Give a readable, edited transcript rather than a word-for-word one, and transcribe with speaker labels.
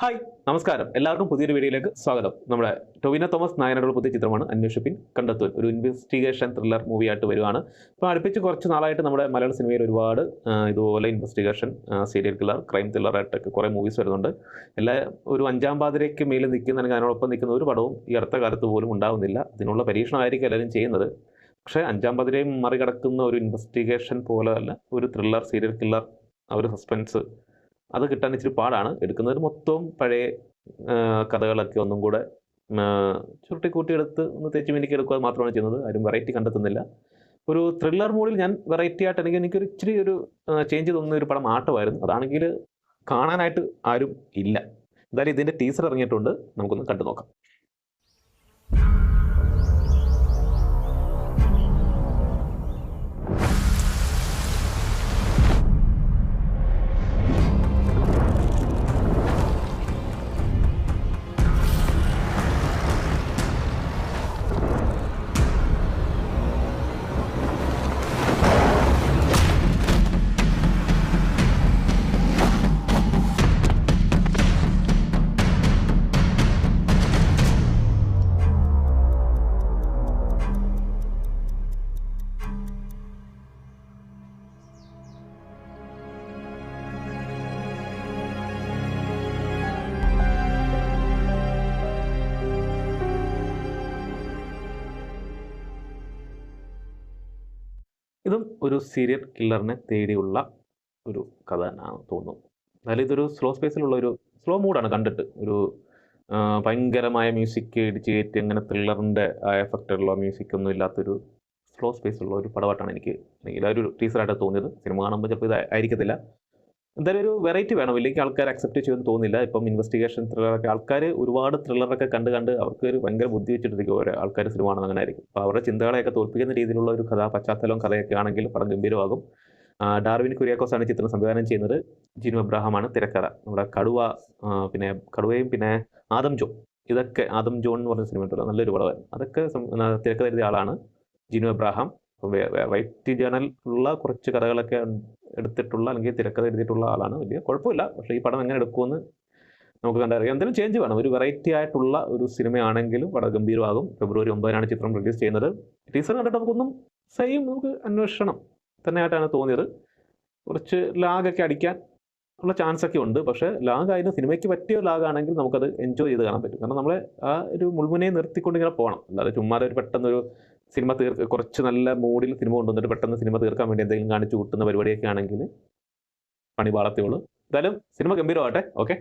Speaker 1: Hi നമസ്കാരം എല്ലാവർക്കും പുതിയൊരു വീഡിയോയിലേക്ക് സ്വാഗതം. നമ്മുടെ ടൊവിനോ തോമസ് നായരുടെ പുതിയ ചിത്രമാണ് അന്വേഷിപ്പിൻ കണ്ടെത്തുൻ. ഒരു ഇൻവെസ്റ്റിഗേഷൻ ത്രില്ലർ മൂവിയായിട്ട് വരുവാണ്. അപ്പോൾ അടുപ്പിച്ച് കുറച്ച് നാളായിട്ട് നമ്മുടെ മലയാള സിനിമയിൽ ഒരുപാട് ഇതുപോലെ ഇൻവെസ്റ്റിഗേഷൻ സീരിയൽ കില്ലർ ക്രൈം ത്രില്ലറായിട്ടൊക്കെ കുറേ മൂവീസ് വരുന്നുണ്ട്. എല്ലാ ഒരു അഞ്ചാം പാതിരയ്ക്ക് മേലിൽ നിൽക്കുന്ന അല്ലെങ്കിൽ അതിനോടൊപ്പം നിൽക്കുന്ന ഒരു പടവും ഈ അടുത്ത കാലത്ത് പോലും ഉണ്ടാവുന്നില്ല. അതിനുള്ള പരീക്ഷണമായിരിക്കും എല്ലാവരും ചെയ്യുന്നത്. പക്ഷേ അഞ്ചാം പാതിരയും മറികടക്കുന്ന ഒരു ഇൻവെസ്റ്റിഗേഷൻ പോലെ അല്ല, ഒരു ത്രില്ലർ സീരിയൽ കില്ലർ, ആ ഒരു സസ്പെൻസ് അത് കിട്ടാൻ ഇച്ചിരി പാടാണ്. എടുക്കുന്നത് മൊത്തവും പഴയ കഥകളൊക്കെ ഒന്നും കൂടെ ചുരുട്ടിക്കൂട്ടിയെടുത്ത് ഒന്ന് തെച്ചു മിനിക്ക് എടുക്കുക മാത്രമാണ് ചെയ്യുന്നത്. ആരും വെറൈറ്റി കണ്ടെത്തുന്നില്ല. ഒരു ത്രില്ലർ മൂഡിൽ ഞാൻ വെറൈറ്റി ആയിട്ട് എനിക്കൊരു ഇച്ചിരി ഒരു ചേഞ്ച് തോന്നുന്ന ഒരു പടം ആട്ടമായിരുന്നു. അതാണെങ്കിൽ കാണാനായിട്ട് ആരും ഇല്ല. എന്തായാലും ഇതിൻ്റെ ടീസർ ഇറങ്ങിയിട്ടുണ്ട്, നമുക്കൊന്ന് കണ്ടു നോക്കാം. ഇതും ഒരു സീരിയൽ കില്ലറിനെ തേടിയുള്ള ഒരു കഥ തന്നെയാണ് തോന്നുന്നു. എന്നാലും ഇതൊരു സ്ലോ സ്പേസിലുള്ള ഒരു സ്ലോ മൂഡാണ് കണ്ടിട്ട്. ഒരു ഭയങ്കരമായ മ്യൂസിക് ഇടിച്ച് കയറ്റി അങ്ങനെ ത്രില്ലറിൻ്റെ എഫക്റ്റുള്ള മ്യൂസിക്കൊന്നും ഇല്ലാത്തൊരു സ്ലോ സ്പേസുള്ള ഒരു പടമായിട്ടാണ് എനിക്ക് ഒരു ടീസറായിട്ട് തോന്നിയത്. സിനിമ കാണുമ്പോൾ ചിലപ്പോൾ ഇത് ആയിരിക്കത്തില്ല. എന്തായാലും ഒരു വെറൈറ്റി വേണം, ഇല്ലെങ്കിൽ ആൾക്കാർ അക്സെപ്റ്റ് ചെയ്യുമെന്ന് തോന്നുന്നില്ല. ഇപ്പം ഇൻവെസ്റ്റിഗേഷൻ ത്രില്ലറൊക്കെ ആൾക്കാർ ഒരുപാട് ത്രില്ലറൊക്കെ കണ്ട് അവർക്ക് ഒരു ഭയങ്കര ബുദ്ധി വെച്ചിട്ടിരിക്കും ഓരോ ആൾക്കാർ സിനിമ കാണുന്നത്. അങ്ങനെ ആയിരിക്കും. അപ്പോൾ അവരുടെ ചിന്തകളെയൊക്കെ തോൽപ്പിക്കുന്ന രീതിയിലുള്ള ഒരു പശ്ചാത്തലവും കഥയൊക്കെ ആണെങ്കിൽ പടം ഗംഭീരമാകും. ഡാർവിൻ കുര്യാക്കോസാണ് ചിത്രം സംവിധാനം ചെയ്യുന്നത്. ജിനു എബ്രഹാമാണ് തിരക്കഥ. നമ്മുടെ പിന്നെ കടുവയും പിന്നെ ആദം ജോൺ, ഇതൊക്കെ ആദം ജോൺ എന്ന് പറഞ്ഞ സിനിമ ഉണ്ടല്ലോ, നല്ലൊരു പടമായിരുന്നു. അതൊക്കെ തിരക്കഥ എഴുതിയ ആളാണ് ജിനു എബ്രഹാം. വൈറ്റ് ജേണൽ ഉള്ള കുറച്ച് കഥകളൊക്കെ എടുത്തിട്ടുള്ള അല്ലെങ്കിൽ തിരക്കഥ എഴുതിയിട്ടുള്ള ആളാണ്. വലിയ കുഴപ്പമില്ല. പക്ഷേ ഈ പടം എങ്ങനെ എടുക്കുമെന്ന് നമുക്ക് കണ്ടറിയാം. എന്തെങ്കിലും ചേഞ്ച് വേണം. ഒരു വെറൈറ്റി ആയിട്ടുള്ള ഒരു സിനിമയാണെങ്കിലും പടം ഗംഭീരമാകും. ഫെബ്രുവരി 9 ചിത്രം റിലീസ് ചെയ്യുന്നത്. ടീസർ കണ്ടിട്ട് നമുക്കൊന്നും നമുക്ക് അന്വേഷണം തന്നെയായിട്ടാണ് തോന്നിയത്. കുറച്ച് ലാഗൊക്കെ അടിക്കാൻ ഉള്ള ചാൻസൊക്കെ ഉണ്ട്. പക്ഷേ ലാഗായാലും സിനിമയ്ക്ക് പറ്റിയ ലാഗാണെങ്കിൽ നമുക്കത് എൻജോയ് ചെയ്ത് കാണാൻ പറ്റും. കാരണം നമ്മളെ ആ ഒരു മുൾമുനയെ നിർത്തിക്കൊണ്ട് ഇങ്ങനെ പോകണം. അല്ലാതെ ചുമ്മാ ഒരു പെട്ടെന്നൊരു സിനിമ കുറച്ച് നല്ല മൂഡിൽ സിനിമ കൊണ്ടുവന്നിട്ട് പെട്ടെന്ന് സിനിമ തീർക്കാൻ വേണ്ടി എന്തെങ്കിലും കാണിച്ചു കൂട്ടുന്ന പരിപാടിയൊക്കെ ആണെങ്കിൽ പണി പാളത്തേ ഉള്ളൂ. എന്തായാലും സിനിമ ഗംഭീരമാകട്ടെ. ഓക്കെ.